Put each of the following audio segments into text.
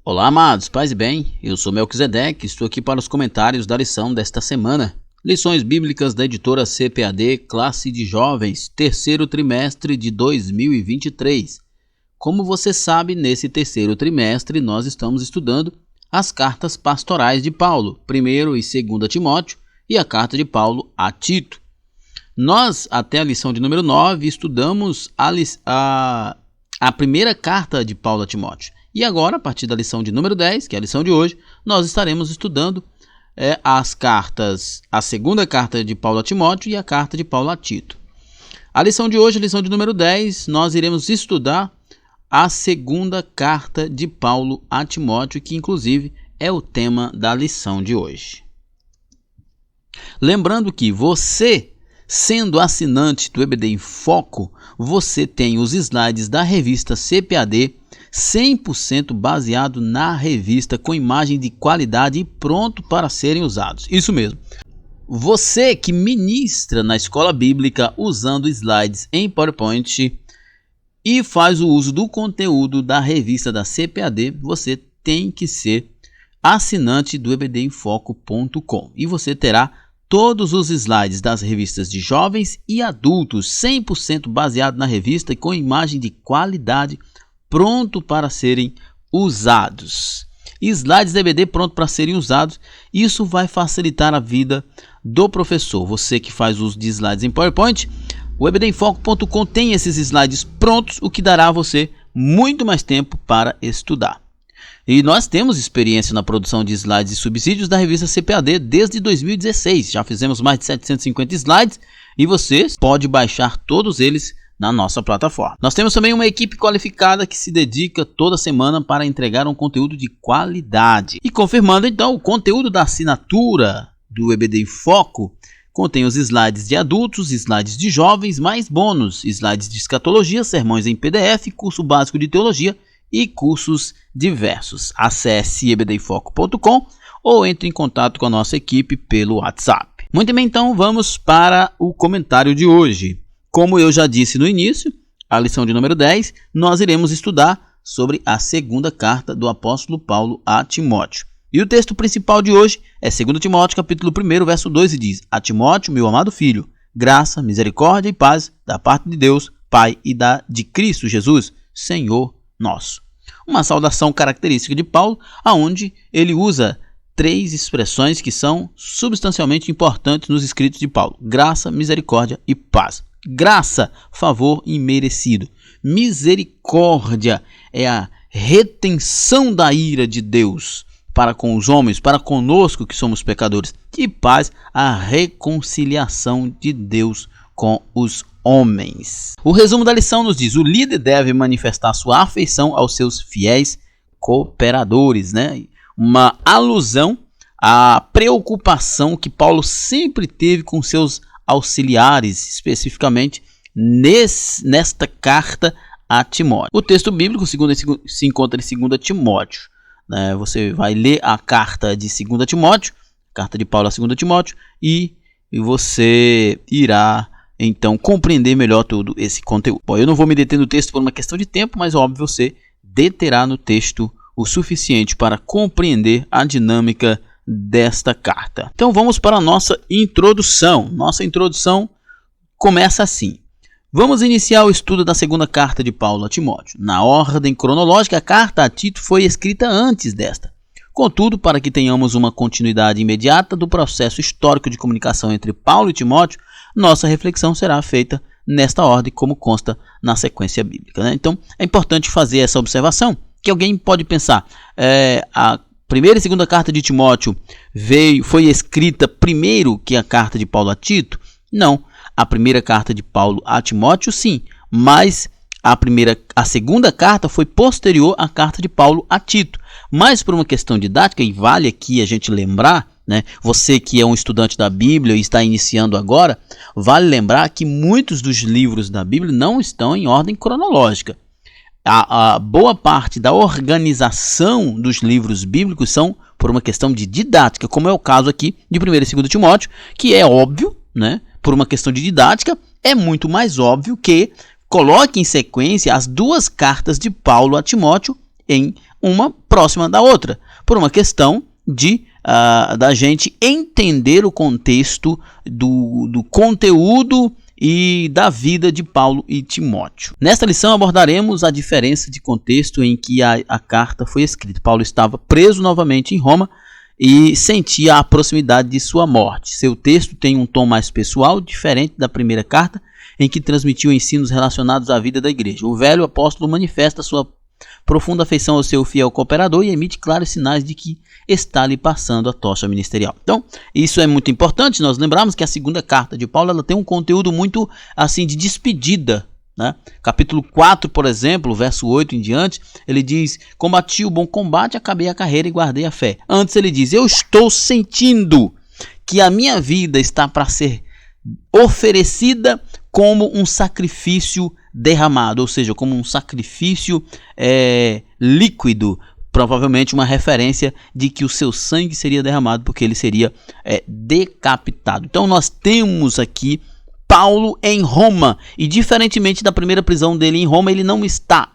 Olá, amados, paz e bem, eu sou Melquisedeque, estou aqui para os comentários da lição desta semana. Lições bíblicas da editora CPAD, classe de jovens, terceiro trimestre de 2023. Como você sabe, nesse terceiro trimestre nós estamos estudando as cartas pastorais de Paulo, 1º e 2º Timóteo e a carta de Paulo a Tito. Nós, até a lição de número 9, estudamos a primeira carta de Paulo a Timóteo. E agora, a partir da lição de número 10, que é a lição de hoje, nós estaremos estudando as cartas, a segunda carta de Paulo a Timóteo e a carta de Paulo a Tito. A lição de hoje, a lição de número 10, nós iremos estudar a segunda carta de Paulo a Timóteo, que inclusive é o tema da lição de hoje. Lembrando que você, sendo assinante do EBD em Foco, você tem os slides da revista CPAD 100% baseado na revista, com imagem de qualidade e pronto para serem usados. Isso mesmo. Você que ministra na escola bíblica usando slides em PowerPoint e faz o uso do conteúdo da revista da CPAD, você tem que ser assinante do ebdemfoco.com e você terá todos os slides das revistas de jovens e adultos 100% baseado na revista e com imagem de qualidade pronto para serem usados. Slides EBD pronto para serem usados. Isso vai facilitar a vida do professor. Você que faz uso de slides em PowerPoint, o ebdemfoco.com tem esses slides prontos, o que dará a você muito mais tempo para estudar. E nós temos experiência na produção de slides e subsídios da revista CPAD desde 2016. Já fizemos mais de 750 slides e você pode baixar todos eles na nossa plataforma. Nós temos também uma equipe qualificada que se dedica toda semana para entregar um conteúdo de qualidade. E confirmando então, o conteúdo da assinatura do EBD em Foco contém os slides de adultos, slides de jovens, mais bônus, slides de escatologia, sermões em PDF, curso básico de teologia e cursos diversos. Acesse ebdemfoco.com ou entre em contato com a nossa equipe pelo WhatsApp. Muito bem, então vamos para o comentário de hoje. Como eu já disse no início, a lição de número 10, nós iremos estudar sobre a segunda carta do apóstolo Paulo a Timóteo. E o texto principal de hoje é 2 Timóteo, capítulo 1, verso 2, e diz: A Timóteo, meu amado filho, graça, misericórdia e paz da parte de Deus, Pai, e de Cristo Jesus, Senhor nosso. Uma saudação característica de Paulo, aonde ele usa 3 expressões que são substancialmente importantes nos escritos de Paulo: graça, misericórdia e paz. Graça, favor imerecido. Misericórdia é a retenção da ira de Deus para com os homens, para conosco que somos pecadores. E paz, a reconciliação de Deus com os homens. O resumo da lição nos diz: o líder deve manifestar sua afeição aos seus fiéis cooperadores, né? Uma alusão à preocupação que Paulo sempre teve com seus auxiliares, especificamente nesta carta a Timóteo. O texto bíblico se encontra em 2 Timóteo. Né? Você vai ler a carta de 2 Timóteo, carta de Paulo a 2 Timóteo, e você irá então compreender melhor todo esse conteúdo. Bom, eu não vou me deter no texto por uma questão de tempo, mas óbvio você deterá no texto o suficiente para compreender a dinâmica desta carta. Então vamos para a nossa introdução. Nossa introdução começa assim. Vamos iniciar o estudo da segunda carta de Paulo a Timóteo. Na ordem cronológica, a carta a Tito foi escrita antes desta. Contudo, para que tenhamos uma continuidade imediata do processo histórico de comunicação entre Paulo e Timóteo, nossa reflexão será feita nesta ordem, como consta na sequência bíblica. Né? Então, é importante fazer essa observação, que alguém pode pensar, a primeira e segunda carta de Timóteo foi escrita primeiro que a carta de Paulo a Tito? Não. A primeira carta de Paulo a Timóteo, sim. Mas a segunda carta foi posterior à carta de Paulo a Tito. Mas por uma questão didática, e vale aqui a gente lembrar, né, você que é um estudante da Bíblia e está iniciando agora, vale lembrar que muitos dos livros da Bíblia não estão em ordem cronológica. A boa parte da organização dos livros bíblicos são por uma questão de didática, como é o caso aqui de 1 e 2 Timóteo, que é óbvio, né? Por uma questão de didática, é muito mais óbvio que coloque em sequência as duas cartas de Paulo a Timóteo em uma próxima da outra, por uma questão da gente entender o contexto do conteúdo e da vida de Paulo e Timóteo. Nesta lição abordaremos a diferença de contexto em que a carta foi escrita. Paulo estava preso novamente em Roma e sentia a proximidade de sua morte. Seu texto tem um tom mais pessoal, diferente da primeira carta, em que transmitiu ensinos relacionados à vida da igreja. O velho apóstolo manifesta sua profunda afeição ao seu fiel cooperador e emite claros sinais de que está lhe passando a tocha ministerial. Então, isso é muito importante. Nós lembramos que a segunda carta de Paulo ela tem um conteúdo muito assim de despedida, né? Capítulo 4, por exemplo, verso 8 em diante, ele diz: combati o bom combate, acabei a carreira e guardei a fé. Antes ele diz: eu estou sentindo que a minha vida está para ser oferecida como um sacrifício derramado, ou seja, como um sacrifício líquido, provavelmente uma referência de que o seu sangue seria derramado porque ele seria decapitado. Então nós temos aqui Paulo em Roma, e diferentemente da primeira prisão dele em Roma, ele não está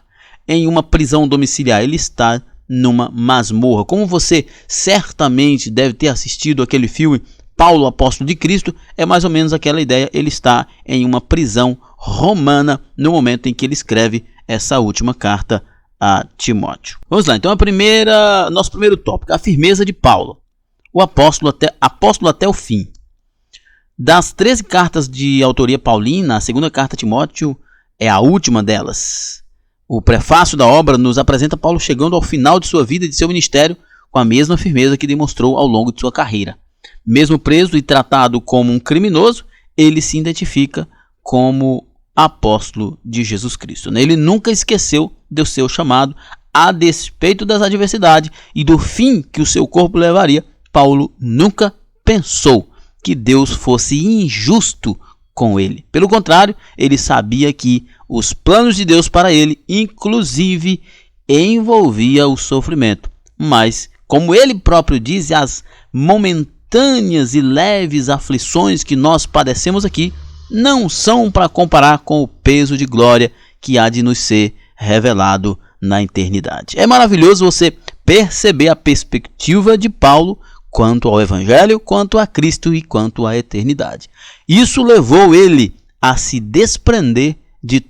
em uma prisão domiciliar, ele está numa masmorra. Como você certamente deve ter assistido aquele filme Paulo, Apóstolo de Cristo, é mais ou menos aquela ideia. Ele está em uma prisão romana no momento em que ele escreve essa última carta a Timóteo. Vamos lá, então nosso primeiro tópico, a firmeza de Paulo, o apóstolo até o fim. Das 13 cartas de autoria paulina, a segunda carta a Timóteo é a última delas. O prefácio da obra nos apresenta Paulo chegando ao final de sua vida e de seu ministério com a mesma firmeza que demonstrou ao longo de sua carreira. Mesmo preso e tratado como um criminoso, ele se identifica como apóstolo de Jesus Cristo. Ele nunca esqueceu do seu chamado, a despeito das adversidades e do fim que o seu corpo levaria. Paulo nunca pensou que Deus fosse injusto com ele. Pelo contrário, ele sabia que os planos de Deus para ele, inclusive, envolvia o sofrimento. Mas, como ele próprio diz, as momentâneas e leves aflições que nós padecemos aqui não são para comparar com o peso de glória que há de nos ser revelado na eternidade. É maravilhoso você perceber a perspectiva de Paulo quanto ao Evangelho, quanto a Cristo e quanto à eternidade. Isso levou ele a se desprender de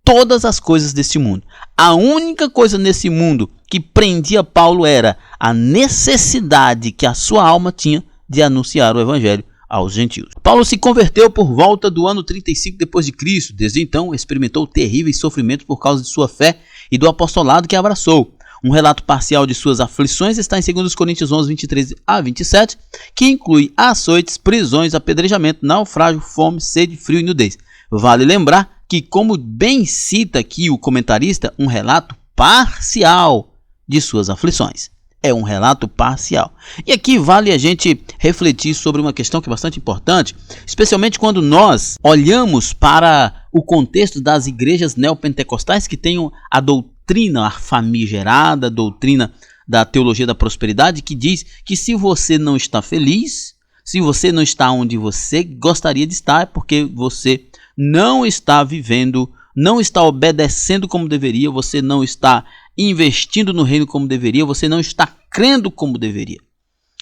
todas as coisas deste mundo. A única coisa nesse mundo que prendia Paulo era a necessidade que a sua alma tinha de anunciar o Evangelho aos gentios. Paulo se converteu por volta do ano 35 depois de Cristo. Desde então experimentou terríveis sofrimentos por causa de sua fé e do apostolado que abraçou. Um relato parcial de suas aflições está em 2 Coríntios 11, 23 a 27, que inclui açoites, prisões, apedrejamento, naufrágio, fome, sede, frio e nudez. Vale lembrar que, como bem cita aqui o comentarista, um relato parcial de suas aflições. É um relato parcial. E aqui vale a gente refletir sobre uma questão que é bastante importante, especialmente quando nós olhamos para o contexto das igrejas neopentecostais que tenham a doutrina, a famigerada doutrina da teologia da prosperidade, que diz que se você não está feliz, se você não está onde você gostaria de estar, é porque você não está vivendo, não está obedecendo como deveria, você não está investindo no reino como deveria, você não está crendo como deveria.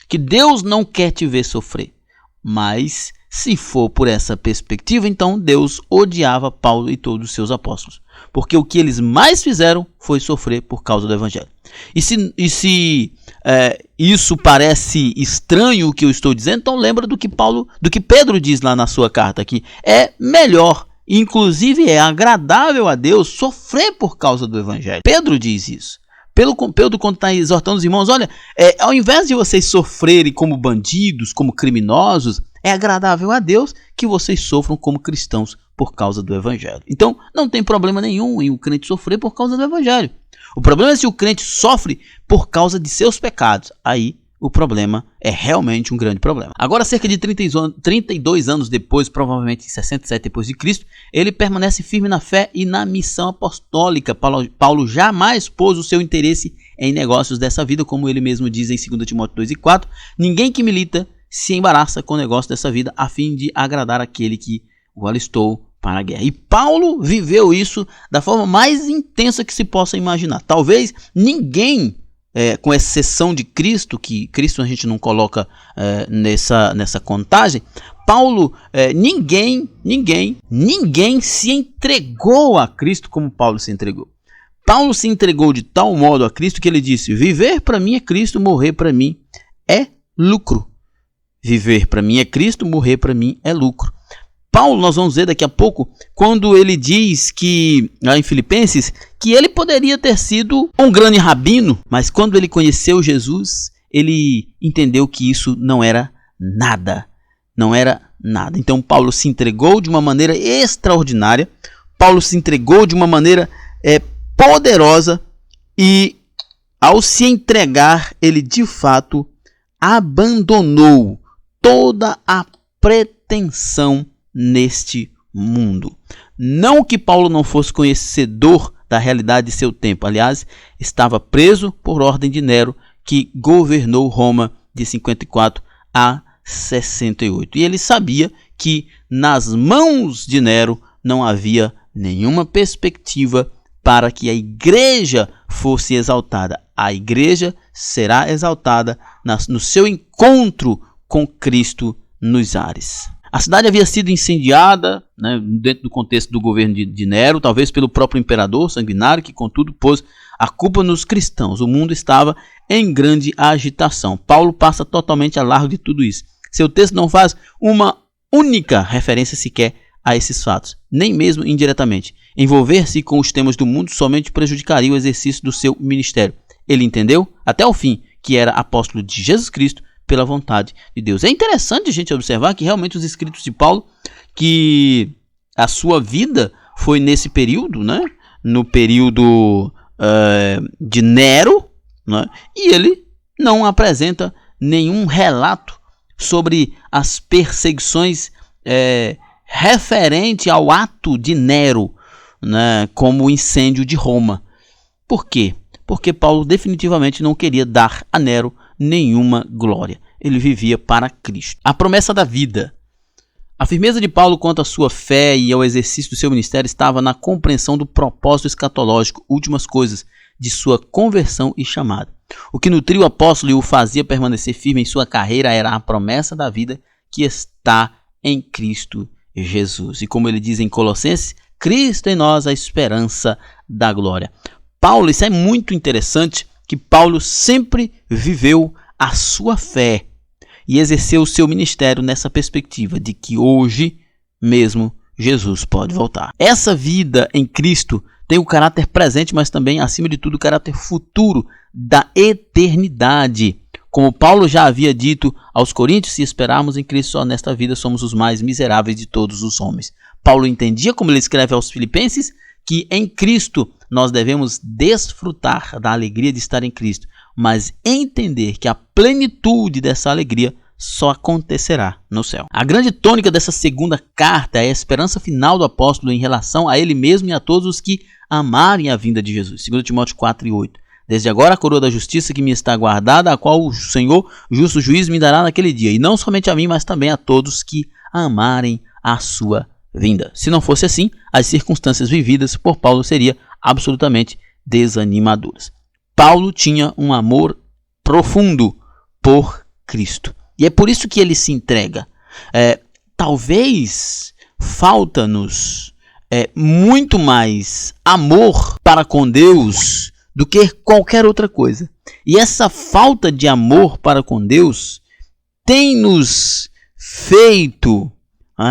Que Deus não quer te ver sofrer. Mas, se for por essa perspectiva, então Deus odiava Paulo e todos os seus apóstolos. Porque o que eles mais fizeram foi sofrer por causa do Evangelho. E se isso parece estranho o que eu estou dizendo, então lembra do que Pedro diz lá na sua carta aqui. É melhor, inclusive é agradável a Deus sofrer por causa do Evangelho. Pedro diz isso. Pedro, quando está exortando os irmãos, olha, ao invés de vocês sofrerem como bandidos, como criminosos, é agradável a Deus que vocês sofram como cristãos por causa do Evangelho. Então, não tem problema nenhum em o crente sofrer por causa do Evangelho. O problema é se o crente sofre por causa de seus pecados. Aí, o problema é realmente um grande problema. Agora, cerca de 32 anos depois, provavelmente em 67 depois de Cristo, ele permanece firme na fé e na missão apostólica. Paulo jamais pôs o seu interesse em negócios dessa vida, como ele mesmo diz em 2 Timóteo 2 e 4. Ninguém que milita se embaraça com o negócio dessa vida a fim de agradar aquele que o alistou para a guerra. E Paulo viveu isso da forma mais intensa que se possa imaginar. Talvez ninguém com exceção de Cristo, que Cristo a gente não coloca nessa contagem, Paulo, ninguém se entregou a Cristo como Paulo se entregou. Paulo se entregou de tal modo a Cristo que ele disse: viver para mim é Cristo, morrer para mim é lucro. Viver para mim é Cristo, morrer para mim é lucro. Paulo, nós vamos ver daqui a pouco, quando ele diz que, lá em Filipenses, que ele poderia ter sido um grande rabino, mas quando ele conheceu Jesus, ele entendeu que isso não era nada. Não era nada. Então Paulo se entregou de uma maneira extraordinária, Paulo se entregou de uma maneira poderosa, e ao se entregar, ele de fato abandonou toda a pretensão neste mundo. Não que Paulo não fosse conhecedor da realidade de seu tempo. Aliás, estava preso por ordem de Nero, que governou Roma de 54 a 68. E ele sabia que nas mãos de Nero não havia nenhuma perspectiva para que a igreja fosse exaltada. A igreja será exaltada no seu encontro com Cristo nos ares. A cidade havia sido incendiada, dentro do contexto do governo de Nero, talvez pelo próprio imperador sanguinário, que contudo pôs a culpa nos cristãos. O mundo estava em grande agitação. Paulo passa totalmente a largo de tudo isso. Seu texto não faz uma única referência sequer a esses fatos, nem mesmo indiretamente. Envolver-se com os temas do mundo somente prejudicaria o exercício do seu ministério. Ele entendeu, até o fim, que era apóstolo de Jesus Cristo pela vontade de Deus. É interessante a gente observar que realmente os escritos de Paulo, que a sua vida foi nesse período, no período de Nero, e ele não apresenta nenhum relato sobre as perseguições referente ao ato de Nero, como o incêndio de Roma. Por quê? Porque Paulo definitivamente não queria dar a Nero nenhuma glória. Ele vivia para Cristo. A promessa da vida. A firmeza de Paulo quanto à sua fé e ao exercício do seu ministério estava na compreensão do propósito escatológico, últimas coisas, de sua conversão e chamada. O que nutria o apóstolo e o fazia permanecer firme em sua carreira era a promessa da vida que está em Cristo Jesus. E como ele diz em Colossenses, Cristo em nós a esperança da glória. Paulo, isso é muito interessante, que Paulo sempre viveu a sua fé e exerceu o seu ministério nessa perspectiva de que hoje mesmo Jesus pode voltar. Essa vida em Cristo tem o caráter presente, mas também, acima de tudo, o caráter futuro da eternidade. Como Paulo já havia dito aos Coríntios, se esperarmos em Cristo só nesta vida, somos os mais miseráveis de todos os homens. Paulo entendia, como ele escreve aos Filipenses, que em Cristo nós devemos desfrutar da alegria de estar em Cristo, mas entender que a plenitude dessa alegria só acontecerá no céu. A grande tônica dessa segunda carta é a esperança final do apóstolo em relação a ele mesmo e a todos os que amarem a vinda de Jesus. 2 Timóteo 4:8. Desde agora a coroa da justiça que me está guardada, a qual o Senhor, justo juiz, me dará naquele dia, e não somente a mim, mas também a todos que amarem a sua vinda. Se não fosse assim, as circunstâncias vividas por Paulo seriam absolutamente desanimadoras. Paulo tinha um amor profundo por Cristo. E é por isso que ele se entrega. Talvez falta-nos muito mais amor para com Deus do que qualquer outra coisa. E essa falta de amor para com Deus tem nos feito,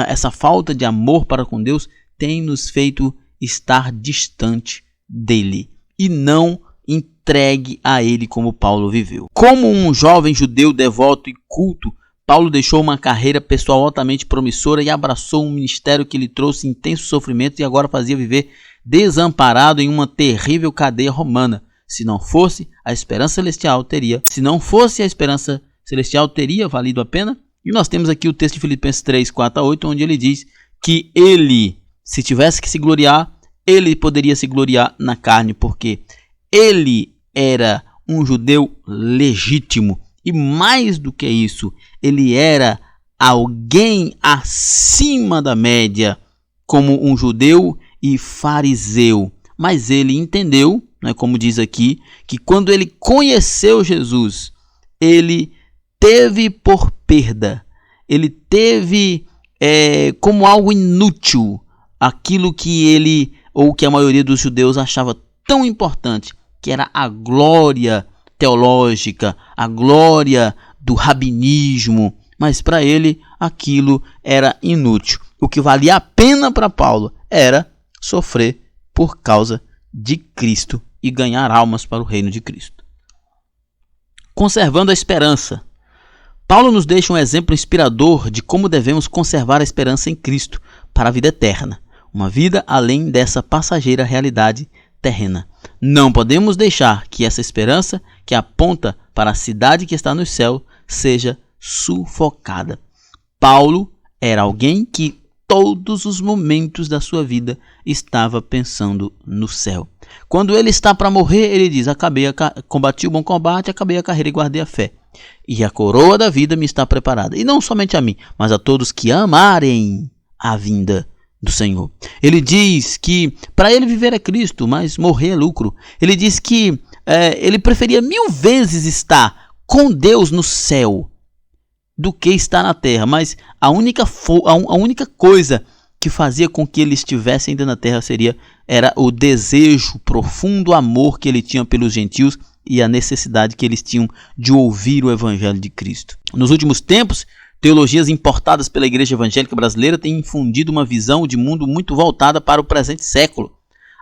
essa falta de amor para com Deus tem nos feito estar distante dele e não entregue a ele como Paulo viveu. Como um jovem judeu devoto e culto, Paulo deixou uma carreira pessoal altamente promissora e abraçou um ministério que lhe trouxe intenso sofrimento e agora fazia viver desamparado em uma terrível cadeia romana. Se não fosse a esperança celestial, teria valido a pena? E nós temos aqui o texto de Filipenses 3, 4 a 8, onde ele diz que ele, se tivesse que se gloriar, ele poderia se gloriar na carne, porque ele era um judeu legítimo. E mais do que isso, ele era alguém acima da média, como um judeu e fariseu. Mas ele entendeu, né, como diz aqui, que quando ele conheceu Jesus, ele teve por perda, ele teve como algo inútil aquilo que ele, ou que a maioria dos judeus achava tão importante, que era a glória teológica, a glória do rabinismo, mas para ele aquilo era inútil. O que valia a pena para Paulo era sofrer por causa de Cristo e ganhar almas para o reino de Cristo. Conservando a esperança. Paulo nos deixa um exemplo inspirador de como devemos conservar a esperança em Cristo para a vida eterna, uma vida além dessa passageira realidade terrena. Não podemos deixar que essa esperança, que aponta para a cidade que está no céu, seja sufocada. Paulo era alguém que todos os momentos da sua vida estava pensando no céu. Quando ele está para morrer, ele diz: combati o bom combate, acabei a carreira e guardei a fé. E a coroa da vida me está preparada. E não somente a mim, mas a todos que amarem a vinda do Senhor. Ele diz que para ele viver é Cristo, mas morrer é lucro. Ele diz que ele preferia 1000 vezes estar com Deus no céu do que estar na terra. Mas a única coisa que fazia com que ele estivesse ainda na terra era o desejo, profundo amor que ele tinha pelos gentios e a necessidade que eles tinham de ouvir o evangelho de Cristo. Nos últimos tempos, teologias importadas pela igreja evangélica brasileira têm infundido uma visão de mundo muito voltada para o presente século.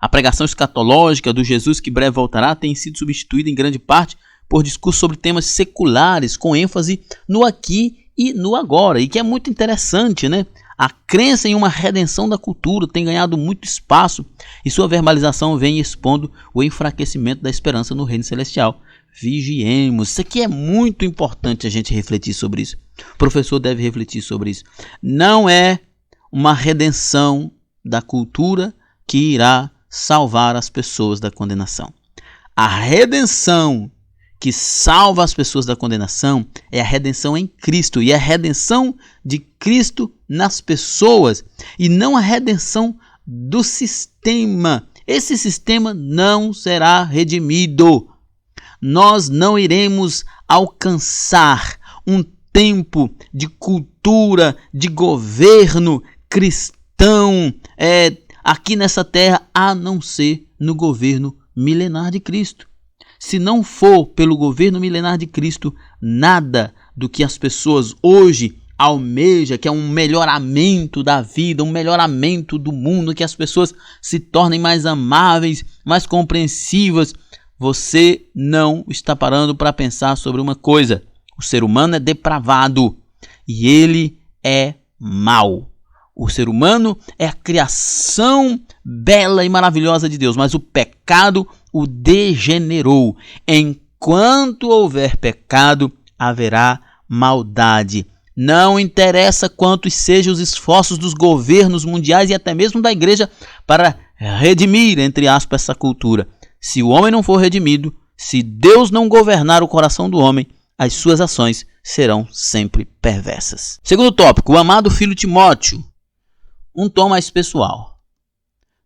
A pregação escatológica do Jesus que breve voltará tem sido substituída em grande parte por discursos sobre temas seculares, com ênfase no aqui e no agora, e que é muito interessante, né? A crença em uma redenção da cultura tem ganhado muito espaço e sua verbalização vem expondo o enfraquecimento da esperança no reino celestial. Vigiemos. Isso aqui é muito importante a gente refletir sobre isso. O professor deve refletir sobre isso. Não é uma redenção da cultura que irá salvar as pessoas da condenação. A redenção que salva as pessoas da condenação é a redenção em Cristo, e a redenção de Cristo nas pessoas, e não a redenção do sistema. Esse sistema não será redimido. Nós não iremos alcançar um tempo de cultura, de governo cristão aqui nessa terra, a não ser no governo milenar de Cristo. Se não for pelo governo milenar de Cristo, nada do que as pessoas hoje almejam, que é um melhoramento da vida, um melhoramento do mundo, que as pessoas se tornem mais amáveis, mais compreensivas, você não está parando para pensar sobre uma coisa. O ser humano é depravado e ele é mau. O ser humano é a criação bela e maravilhosa de Deus, mas o pecado o degenerou. Enquanto houver pecado, haverá maldade. Não interessa quantos sejam os esforços dos governos mundiais e até mesmo da igreja para redimir, entre aspas, essa cultura. Se o homem não for redimido, se Deus não governar o coração do homem, as suas ações serão sempre perversas. Segundo tópico, o amado filho Timóteo. Um tom mais pessoal.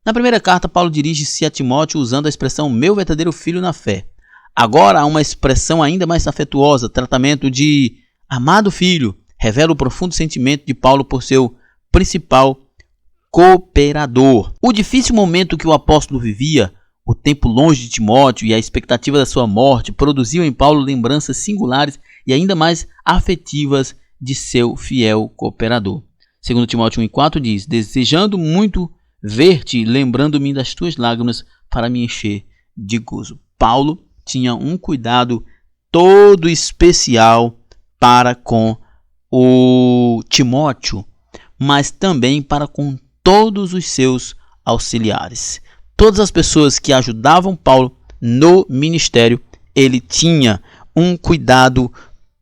Na primeira carta, Paulo dirige-se a Timóteo usando a expressão meu verdadeiro filho na fé. Agora há uma expressão ainda mais afetuosa, tratamento de amado filho, revela o profundo sentimento de Paulo por seu principal cooperador. O difícil momento que o apóstolo vivia, o tempo longe de Timóteo e a expectativa da sua morte, produziu em Paulo lembranças singulares e ainda mais afetivas de seu fiel cooperador. Segundo Timóteo 1,4 diz: desejando muito ver-te, lembrando-me das tuas lágrimas para me encher de gozo. Paulo tinha um cuidado todo especial para com o Timóteo, mas também para com todos os seus auxiliares. Todas as pessoas que ajudavam Paulo no ministério, ele tinha um cuidado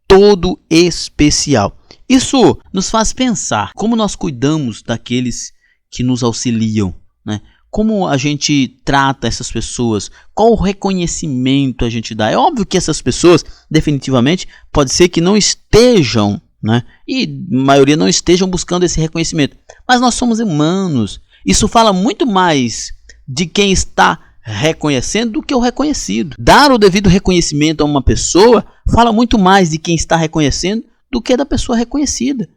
todo especial. Isso nos faz pensar como nós cuidamos daqueles que nos auxiliam, né? Como a gente trata essas pessoas, qual o reconhecimento a gente dá. É óbvio que essas pessoas, definitivamente, pode ser que não estejam, né? E a maioria não estejam buscando esse reconhecimento. Mas nós somos humanos. Isso fala muito mais de quem está reconhecendo do que o reconhecido. Dar o devido reconhecimento a uma pessoa fala muito mais de quem está reconhecendo do que da pessoa reconhecida.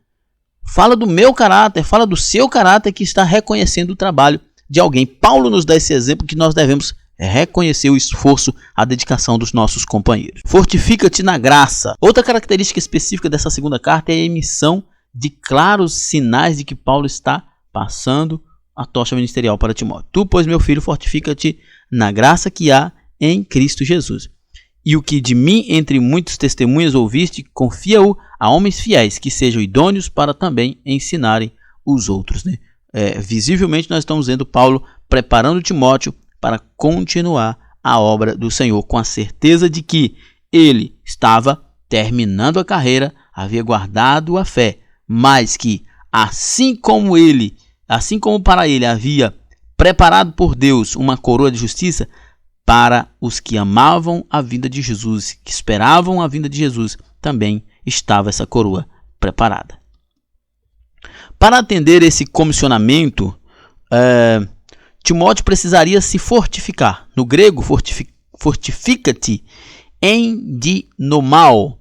Fala do meu caráter, fala do seu caráter que está reconhecendo o trabalho de alguém. Paulo nos dá esse exemplo que nós devemos reconhecer o esforço, a dedicação dos nossos companheiros. Fortifica-te na graça. Outra característica específica dessa segunda carta é a emissão de claros sinais de que Paulo está passando a tocha ministerial para Timóteo. Tu, pois, meu filho, fortifica-te na graça que há em Cristo Jesus. E o que de mim entre muitos testemunhas ouviste, confia-o a homens fiéis, que sejam idôneos para também ensinarem os outros. Né? Visivelmente nós estamos vendo Paulo preparando Timóteo para continuar a obra do Senhor, com a certeza de que ele estava terminando a carreira, havia guardado a fé, mas que assim como para ele havia preparado por Deus uma coroa de justiça, para os que amavam a vinda de Jesus, que esperavam a vinda de Jesus, também estava essa coroa preparada. Para atender esse comissionamento, Timóteo precisaria se fortificar. No grego, fortifica-te em dinomao,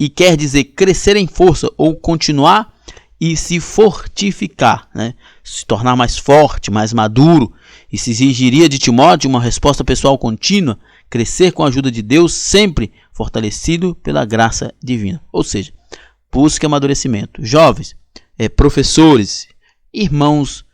e quer dizer crescer em força ou continuar e se fortificar, né? Se tornar mais forte, mais maduro. E se exigiria de Timóteo uma resposta pessoal contínua, crescer com a ajuda de Deus, sempre fortalecido pela graça divina. Ou seja, busque amadurecimento. Jovens, professores, irmãos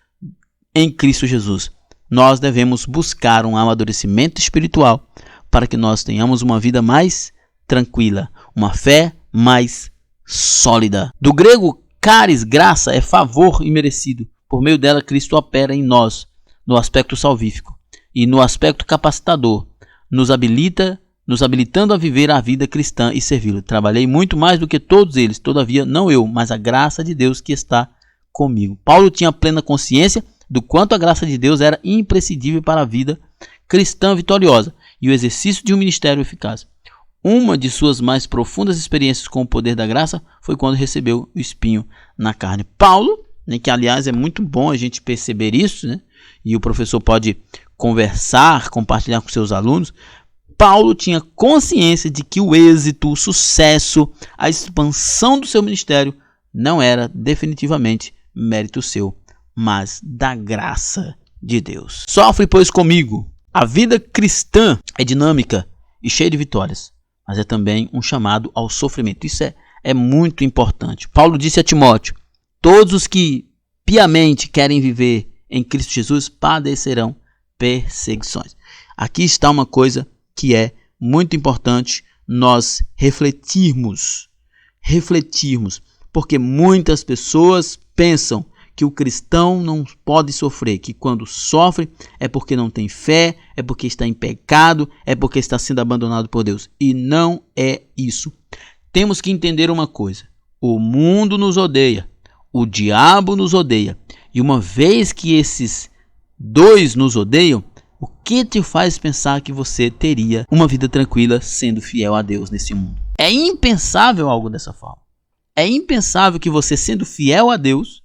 em Cristo Jesus, nós devemos buscar um amadurecimento espiritual para que nós tenhamos uma vida mais tranquila, uma fé mais sólida. Do grego, caris, graça, é favor imerecido. Por meio dela, Cristo opera em nós, no aspecto salvífico e no aspecto capacitador, nos habilitando a viver a vida cristã e servi-lo. Trabalhei muito mais do que todos eles, todavia não eu, mas a graça de Deus que está comigo. Paulo tinha plena consciência do quanto a graça de Deus era imprescindível para a vida cristã vitoriosa e o exercício de um ministério eficaz. Uma de suas mais profundas experiências com o poder da graça foi quando recebeu o espinho na carne. Paulo, né, que aliás é muito bom a gente perceber isso, né, e o professor pode conversar, compartilhar com seus alunos. Paulo tinha consciência de que o êxito, o sucesso, a expansão do seu ministério não era definitivamente mérito seu, mas da graça de Deus. Sofre, pois, comigo. A vida cristã é dinâmica e cheia de vitórias, mas é também um chamado ao sofrimento. Isso é muito importante. Paulo disse a Timóteo: todos os que piamente querem viver em Cristo Jesus padecerão perseguições. Aqui está uma coisa que é muito importante nós refletirmos, porque muitas pessoas pensam que o cristão não pode sofrer, que quando sofre é porque não tem fé, é porque está em pecado, é porque está sendo abandonado por Deus. E não é isso. Temos que entender uma coisa: o mundo nos odeia, o diabo nos odeia. E uma vez que esses dois nos odeiam, o que te faz pensar que você teria uma vida tranquila sendo fiel a Deus nesse mundo? É impensável algo dessa forma. É impensável que você, sendo fiel a Deus,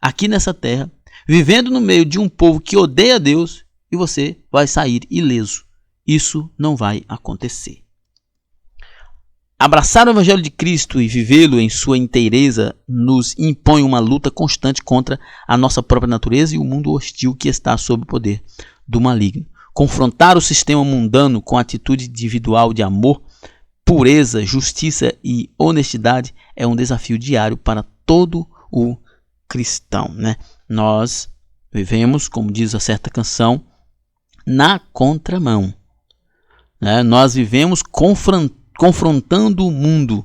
aqui nessa terra, vivendo no meio de um povo que odeia Deus, e você vai sair ileso. Isso não vai acontecer. Abraçar o Evangelho de Cristo e vivê-lo em sua inteireza nos impõe uma luta constante contra a nossa própria natureza e o mundo hostil que está sob o poder do maligno. Confrontar o sistema mundano com atitude individual de amor, pureza, justiça e honestidade é um desafio diário para todo o cristão, né? Nós vivemos, como diz a certa canção, na contramão, né? Nós vivemos confrontando o mundo.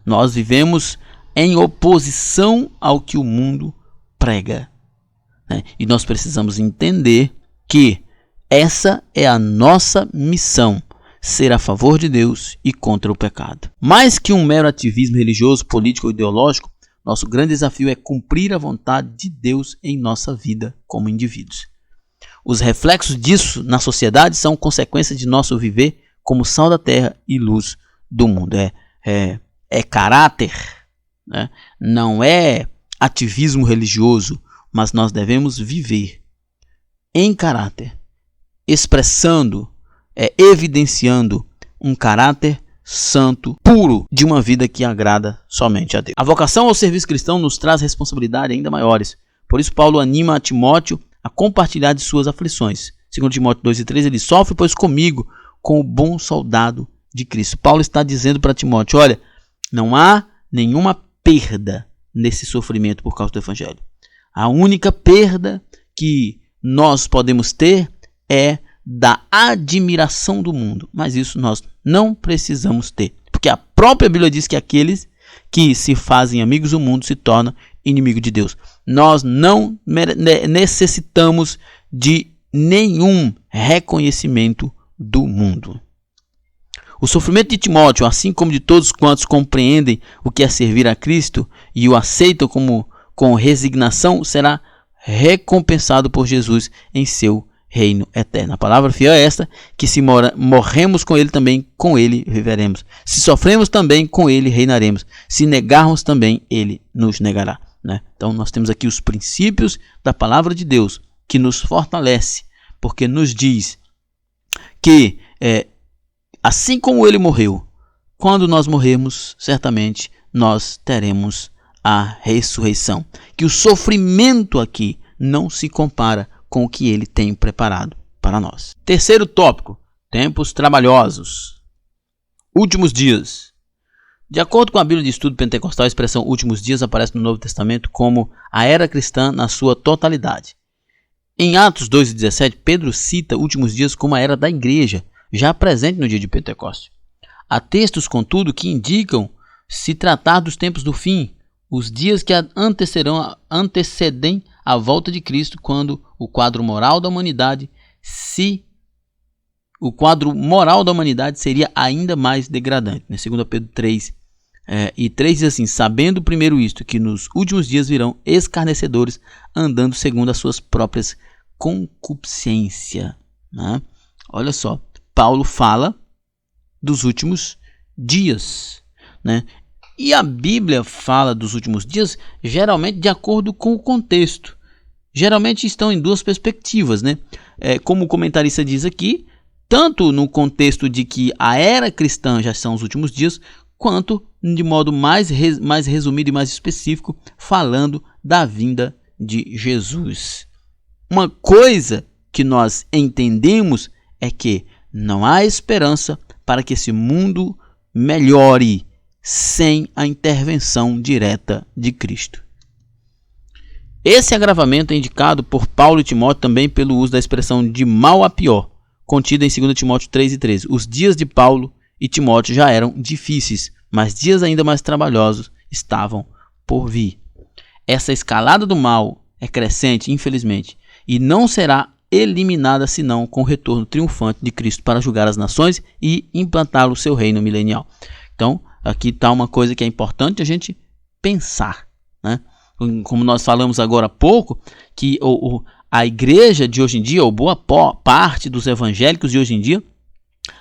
Nós vivemos em oposição ao que o mundo prega, né? E nós precisamos entender que essa é a nossa missão: ser a favor de Deus e contra o pecado. Mais que um mero ativismo religioso, político ou ideológico, nosso grande desafio é cumprir a vontade de Deus em nossa vida como indivíduos. Os reflexos disso na sociedade são consequência de nosso viver como sal da terra e luz do mundo. É caráter, né? Não é ativismo religioso, mas nós devemos viver em caráter expressando, evidenciando um caráter santo, puro, de uma vida que agrada somente a Deus. A vocação ao serviço cristão nos traz responsabilidades ainda maiores. Por isso Paulo anima a Timóteo a compartilhar de suas aflições. Segundo Timóteo 2:3, ele sofre, pois comigo, com o bom soldado de Cristo. Paulo está dizendo para Timóteo, olha, não há nenhuma perda nesse sofrimento por causa do Evangelho. A única perda que nós podemos ter é da admiração do mundo. Mas isso nós não precisamos ter. Porque a própria Bíblia diz que aqueles que se fazem amigos do mundo se tornam inimigos de Deus. Nós não necessitamos de nenhum reconhecimento do mundo. O sofrimento de Timóteo, assim como de todos quantos compreendem o que é servir a Cristo e o aceitam com resignação, será recompensado por Jesus em seu reino eterno. A palavra fiel é esta, que se morremos com ele, também com ele viveremos. Se sofremos, também com ele reinaremos. Se negarmos, também ele nos negará. Né? Então nós temos aqui os princípios da palavra de Deus, que nos fortalece, porque nos diz que assim como ele morreu, quando nós morrermos, certamente nós teremos a ressurreição. Que o sofrimento aqui não se compara com o que ele tem preparado para nós. Terceiro tópico, tempos trabalhosos. Últimos dias. De acordo com a Bíblia de Estudo Pentecostal, a expressão últimos dias aparece no Novo Testamento como a era cristã na sua totalidade. Em Atos 2:17, Pedro cita últimos dias como a era da igreja, já presente no dia de Pentecostes. Há textos, contudo, que indicam se tratar dos tempos do fim, os dias que antecedem a volta de Cristo, quando o quadro moral da humanidade seria ainda mais degradante. 2 Pedro 3, 3 diz assim, sabendo primeiro isto, que nos últimos dias virão escarnecedores, andando segundo as suas próprias concupiscências. Né? Olha só, Paulo fala dos últimos dias, né? E a Bíblia fala dos últimos dias geralmente de acordo com o contexto. Geralmente estão em duas perspectivas, né? Como o comentarista diz aqui, tanto no contexto de que a era cristã já são os últimos dias, quanto de modo mais resumido e mais específico, falando da vinda de Jesus. Uma coisa que nós entendemos é que não há esperança para que esse mundo melhore sem a intervenção direta de Cristo. Esse agravamento é indicado por Paulo e Timóteo também pelo uso da expressão de mal a pior, contida em 2 Timóteo 3:13. Os dias de Paulo e Timóteo já eram difíceis, mas dias ainda mais trabalhosos estavam por vir. Essa escalada do mal é crescente, infelizmente, e não será eliminada senão com o retorno triunfante de Cristo para julgar as nações e implantar o seu reino milenial. Então, aqui está uma coisa que é importante a gente pensar, né? Como nós falamos agora há pouco, que a igreja de hoje em dia, ou boa parte dos evangélicos de hoje em dia,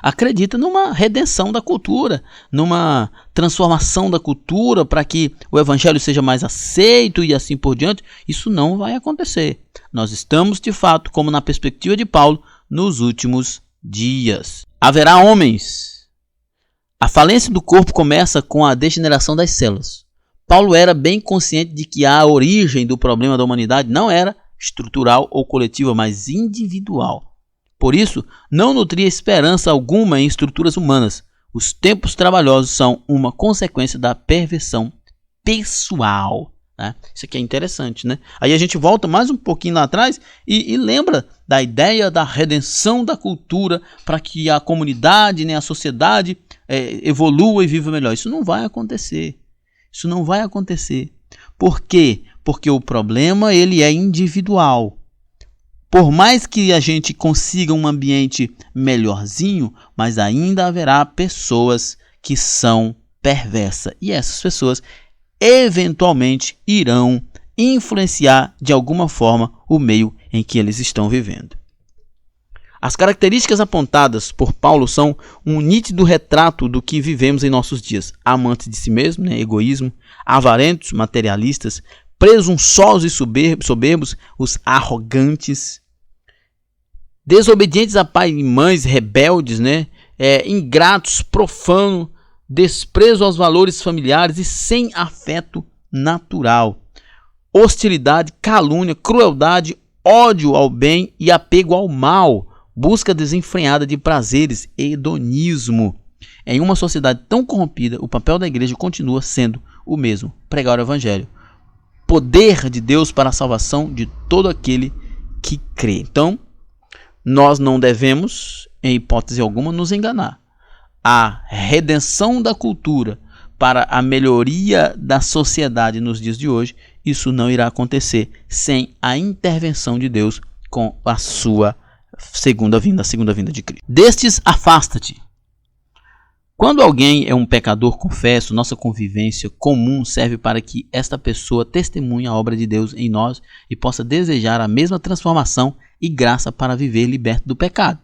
acredita numa redenção da cultura, numa transformação da cultura para que o evangelho seja mais aceito e assim por diante. Isso não vai acontecer. Nós estamos, de fato, como na perspectiva de Paulo, nos últimos dias. Haverá homens. A falência do corpo começa com a degeneração das células. Paulo era bem consciente de que a origem do problema da humanidade não era estrutural ou coletiva, mas individual. Por isso, não nutria esperança alguma em estruturas humanas. Os tempos trabalhosos são uma consequência da perversão pessoal. Né? Isso aqui é interessante, né? Aí a gente volta mais um pouquinho lá atrás e lembra da ideia da redenção da cultura para que a comunidade, né, a sociedade evolua e viva melhor. Isso não vai acontecer. Isso não vai acontecer. Por quê? Porque o problema ele é individual. Por mais que a gente consiga um ambiente melhorzinho, mas ainda haverá pessoas que são perversas. E essas pessoas eventualmente irão influenciar de alguma forma o meio em que eles estão vivendo. As características apontadas por Paulo são um nítido retrato do que vivemos em nossos dias. Amantes de si mesmo, né, egoísmo, avarentos, materialistas, presunçosos e soberbos, os arrogantes. desobedientes a pai e mães, rebeldes, né? Ingratos, profanos, desprezo aos valores familiares e sem afeto natural. Hostilidade, calúnia, crueldade, ódio ao bem e apego ao mal. Busca desenfreada de prazeres e hedonismo. Em uma sociedade tão corrompida, o papel da igreja continua sendo o mesmo: pregar o evangelho. Poder de Deus para a salvação de todo aquele que crê. Então, nós não devemos, em hipótese alguma, nos enganar. A redenção da cultura para a melhoria da sociedade nos dias de hoje, isso não irá acontecer sem a intervenção de Deus com a sua segunda vinda de Cristo. Destes, afasta-te. Quando alguém é um pecador, confesso, nossa convivência comum serve para que esta pessoa testemunhe a obra de Deus em nós e possa desejar a mesma transformação e graça para viver liberto do pecado.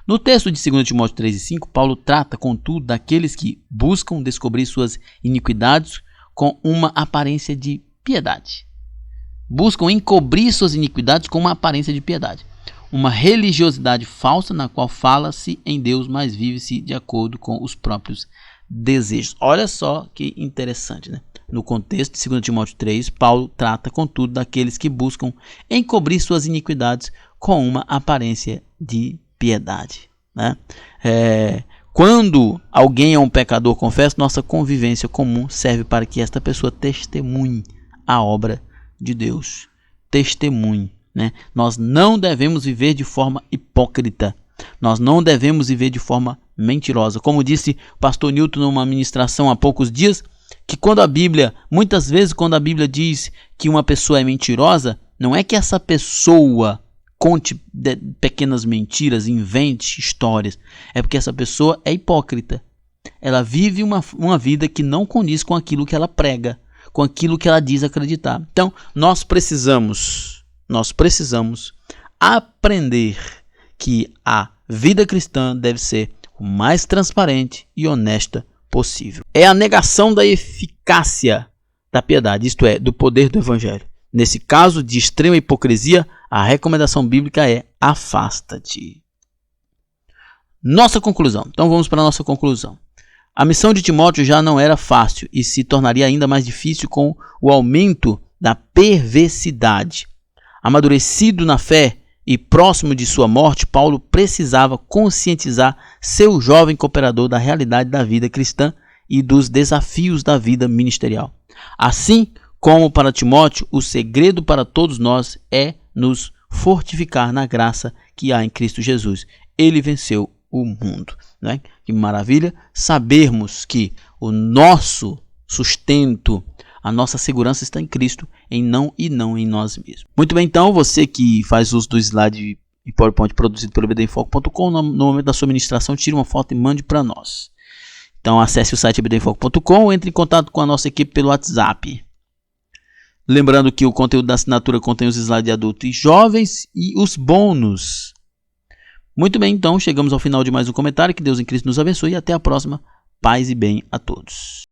No texto de 2 Timóteo 3:5, Paulo trata, contudo, daqueles que buscam descobrir suas iniquidades com uma aparência de piedade. Buscam encobrir suas iniquidades com uma aparência de piedade. Uma religiosidade falsa na qual fala-se em Deus, mas vive-se de acordo com os próprios desejos. Olha só que interessante, né? No contexto de 2 Timóteo 3, Paulo trata, contudo, daqueles que buscam encobrir suas iniquidades com uma aparência de piedade, né? Quando alguém é um pecador, confesso, nossa convivência comum serve para que esta pessoa testemunhe a obra de Deus. Testemunhe, né? Nós não devemos viver de forma hipócrita. Nós não devemos viver de forma mentirosa. Como disse o pastor Newton numa ministração há poucos dias, que muitas vezes quando a Bíblia diz que uma pessoa é mentirosa, não é que essa pessoa conte pequenas mentiras, invente histórias. É porque essa pessoa é hipócrita. Ela vive uma vida que não condiz com aquilo que ela prega, com aquilo que ela diz acreditar. Então, nós precisamos aprender que a vida cristã deve ser o mais transparente e honesta possível. É a negação da eficácia da piedade, isto é, do poder do evangelho. Nesse caso de extrema hipocrisia, a recomendação bíblica é: afasta-te. Nossa conclusão. Então vamos para a nossa conclusão. A missão de Timóteo já não era fácil e se tornaria ainda mais difícil com o aumento da perversidade. Amadurecido na fé e próximo de sua morte, Paulo precisava conscientizar seu jovem cooperador da realidade da vida cristã e dos desafios da vida ministerial. Assim como para Timóteo, o segredo para todos nós é nos fortificar na graça que há em Cristo Jesus. Ele venceu o mundo, né? Que maravilha sabermos que o nosso sustento, a nossa segurança está em Cristo, e não em nós mesmos. Muito bem, então, você que faz uso do slide e PowerPoint produzido pelo ebdemfoco.com, no momento da sua ministração, tire uma foto e mande para nós. Então, acesse o site ebdemfoco.com ou entre em contato com a nossa equipe pelo WhatsApp. Lembrando que o conteúdo da assinatura contém os slides de adultos e jovens e os bônus. Muito bem, então chegamos ao final de mais um comentário. Que Deus em Cristo nos abençoe e até a próxima. Paz e bem a todos.